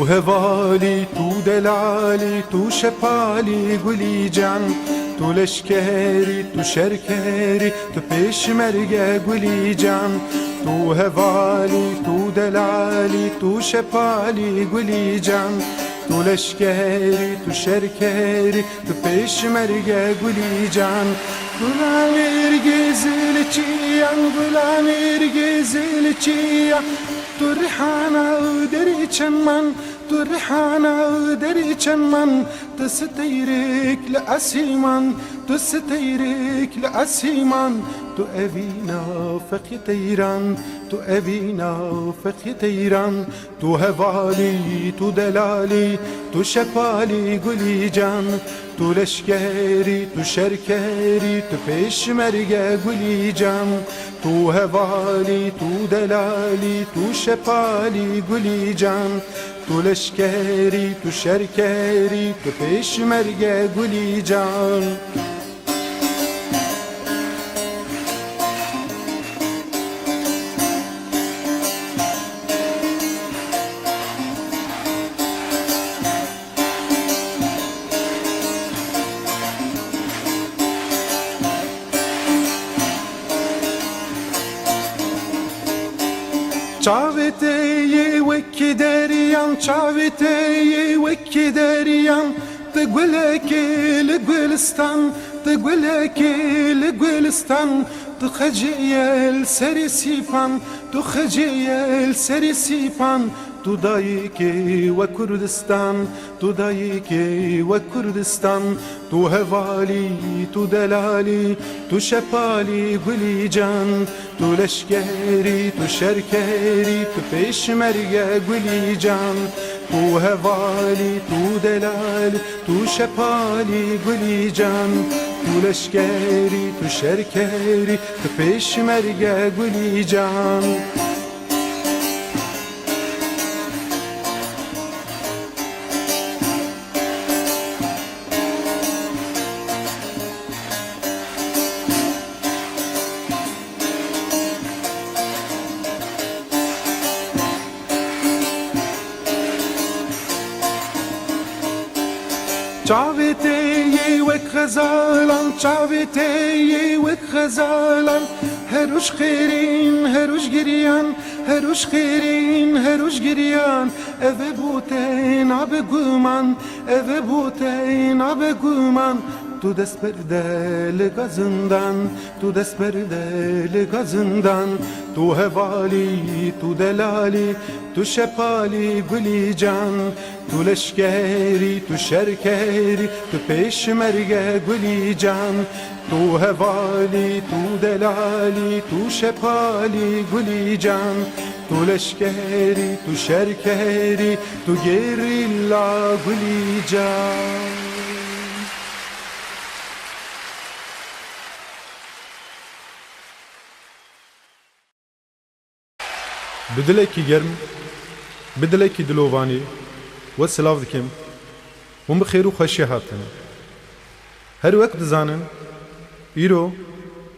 تو هوالی تو دلالی تو شپالی گلی جان تو لشکری تو شرکری تو پیشمرگ گلی جان تو هوالی تو دلالی تو شپالی گلی جان تو لشکری تو شرکری تو پیشمرگ گلی جان گلان ارگزل چیان گلان ارگزل چیان تو ریحانه دری چمن تو ریحانه دری چمن تو ستیرک لأسیمان تو ستیرک لأسیمان تو اوینا فقی تیران تو اوینا فقی تیران تو هوالی تو دلالی تو شپالی گلی جان تو لشکری تو شرکری تو پیشمرگ گلی جان تو هوالی تو دلالی تو شپالی گلی جان تو لشکری تو شرکری تو پیشمرگ گلی جان چاوتي وكي دريان چاوتي وكي دريان تقولك لقلستان تقولك لقلستان تخجيل سري سيفان تخجيل سري سيفان تو دايكي وكردستان تو دايكي وكردستان تو هوالي تو دلالي تو شپالي گلي جان تو لشکری تو شرکری تو پیشمرگ گلی جان تو هوالی تو دلالی تو شپالی گلی جان تو لشکری تو شرکری تو پیشمرگ گلی جان چاوتي وخزالان چاوتي وخزالان هروش خيرين هروش جريان هروش خيرين هروش جريان eve بوتين عبقومان eve بوتين عبقومان تو دست بردل gazından تو دست بردل gazından تو هوالی تو دلالی تو شپالی گلی جان تو لشکری تو شرکری تو پیشمرگ گلی جان تو هوالی تو دلالی تو شپالی گلی جان تو لشکری تو شرکری تو گریلا گلی جان بدلکی گرم بدلکی دلوانی و سلاف دکم و بخیر و خوشی هاتن هر وقت دزانن ایرو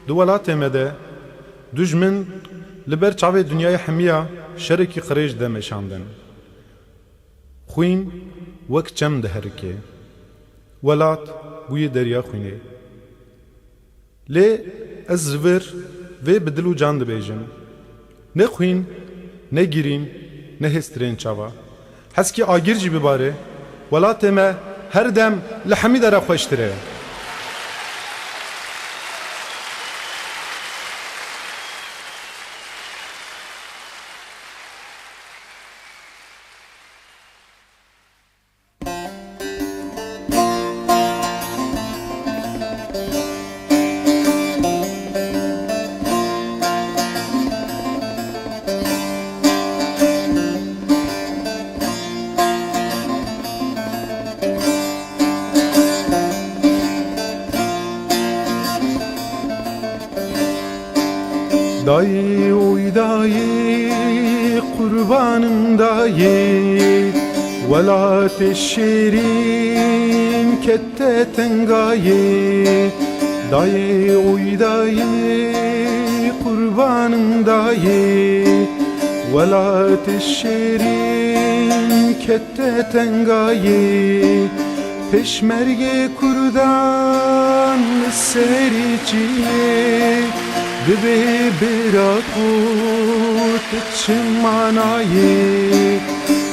دولات مده دجمن لبر چاوی دنیای حمیا شرکی قریش دمشاندن خوین وقت چم ده هرکه ولات بوی دریا خوینه لی از زور و بدلو جان دبیجن نه خوین نه گیرین نه هسترین چاوا حسکی آگیر جی بباره ولات ما هر دم لحمید را خوشتره دایی اوی دایی قربانم دایی ولات شیرین کته تنگایی دایی اوی دایی قربانم دایی ولات الشیرین کته تنگایی پشمرگ کردان سری چیه دبی براکوت چمانایی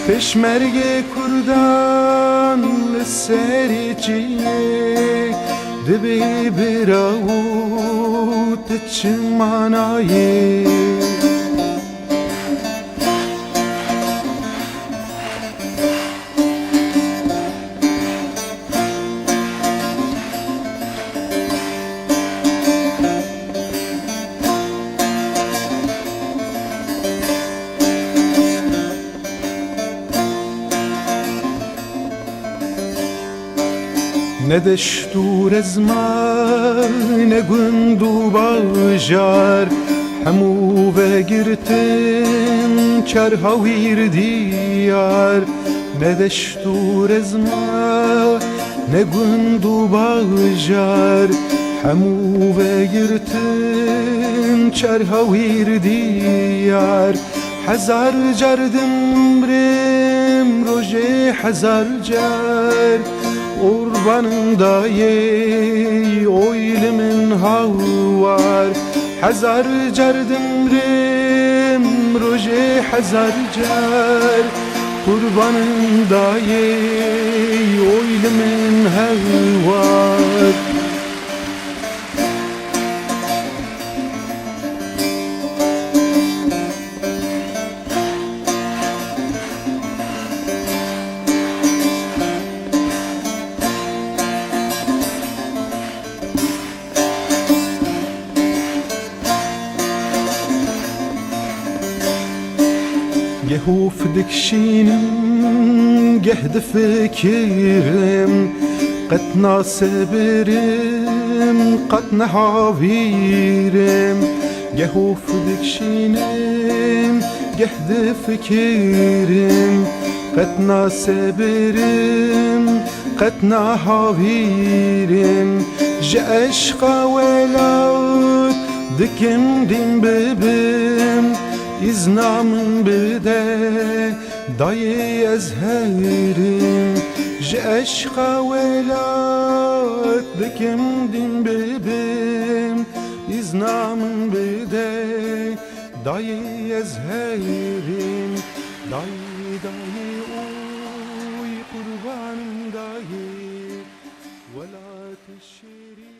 پشمرگ کردان سری چیه دبی براکوت چمانایی ندشتور از من گندو باجار همو بگرتن چرهاویر دیار ندشتور از من گندو باجار همو بگرتن چرهاویر دیار هزار جردم برم روژه هزار جر قربانındayı oylumun havar Hazar cerdimrim roje hazar cer Qurbanındayı oylumun havar Gehu fdikşinim gehde fikirim Qatna sebirim qatna havirim Gehu fdikşinim gehde fikirim Qatna sebirim qatna havirim Je aşka velat dikim din bibim İznamın bide dayı ezherim Je aşka velat dikim din bibim İznamın bide dayı ezherim Dayı dayı oy kurbanım dayı Velat şirin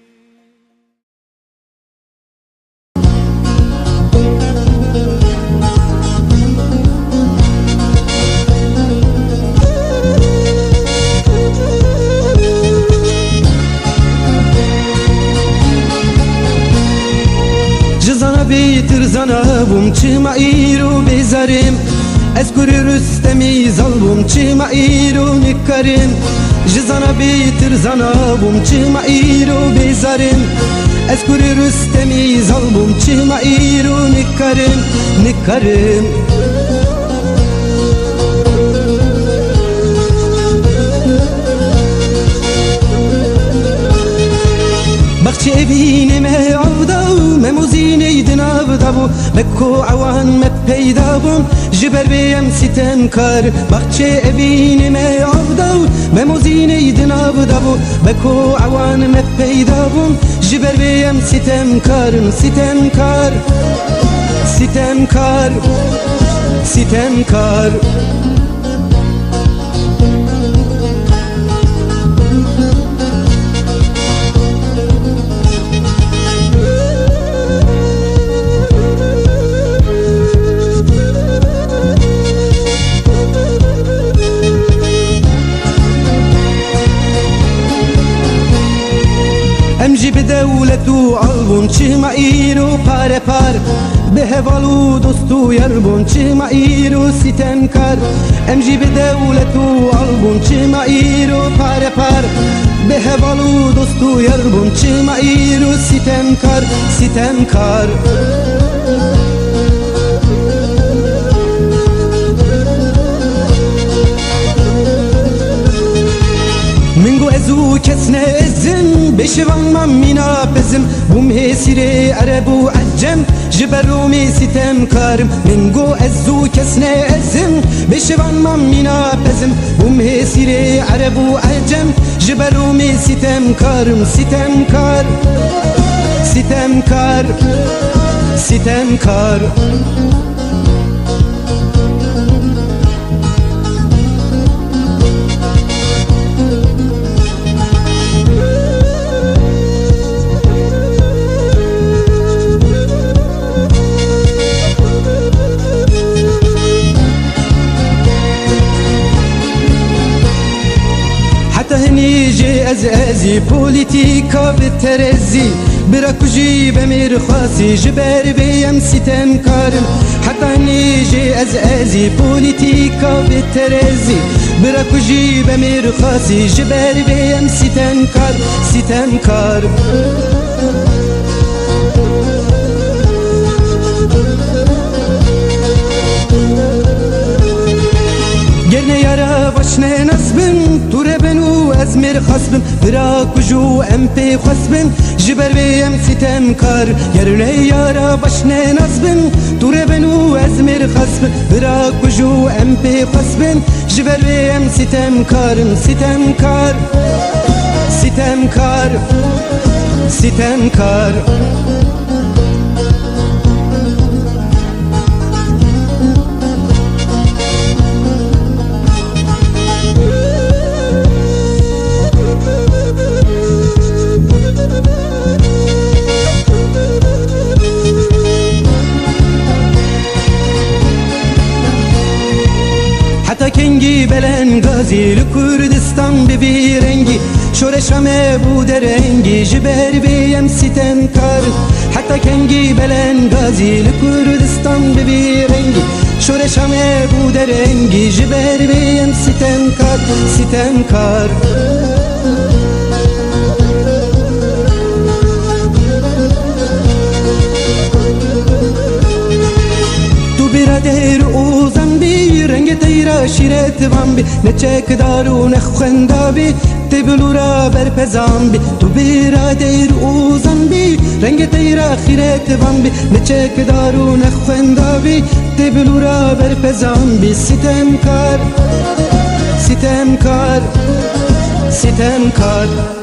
Bitir zanabum çıma iru bezarim Ezkur rüstemi zalbum çıma iru nikarim Jizana bitir zanabum çıma iru bezarim Ezkur rüstemi zalbum çıma iru nikarim Nikarim Bakçı evinime avda Memuzine navdabu Mekko awan me peydabum Jiber beyem sitemkar Bakçe evinime avdav Memuzine navdabu Mekko awan me peydabum Jiber beyem sitemkar Sitemkar Sitemkar Sitemkar امجي بدولتو عالبون چما ايرو پاره پار به هوالو دوستو يربون چما ايرو ستمكار امجي بدولتو عالبون چما ايرو پاره پار به هوالو دوستو يربون چما ايرو ستمكار ستمكار منگو ازو کس نزم بشوان من مینا بزم بوم هسیره عرب و عجم جبرومی ستم کارم من گو ازو کس نه ازم بشوان من مینا پزم بوم هسیره عرب و عجم جبرومی ستم کارم ستم کار ستم کار ستم کار تهنيجي ازازي بوليتيكا بالترزي براكوجي بمير خاصي جبار بيم ستم كارم حتى هنيجي ازازي بوليتيكا بالترزي براكوجي بمير خاصي جبار بيم ستم كار ستم كار گرنه یارا باشنه نصبم تو ربنو از میر خصبم براکوجو ام پی خصبم جبر بیم ستم کار گرنه یارا باشنه نصبم تو ربنو از میر خصبم براکوجو ام پی خصبم جبر بیم ستم کارم ستم کار ستم کار ستم کار کنگی بلن گازی لکردستان ببی رنگی شورشمه بود رنگی جبر بیم ستم کار حتی کنگی بلن گازی لکردستان ببی رنگی شورشمه بود رنگی جبر بیم ستم کار ستم کار برادر اوزن بی رنگ تیرا شیرت وان بی نچک دارو نخوندا بی تبلورا برپزان بی تو برادر اوزن بی رنگ تیرا خیرت وان بی نچک دارو نخوندا بی تبلورا برپزان بی ستم کار ستم کار ستم کار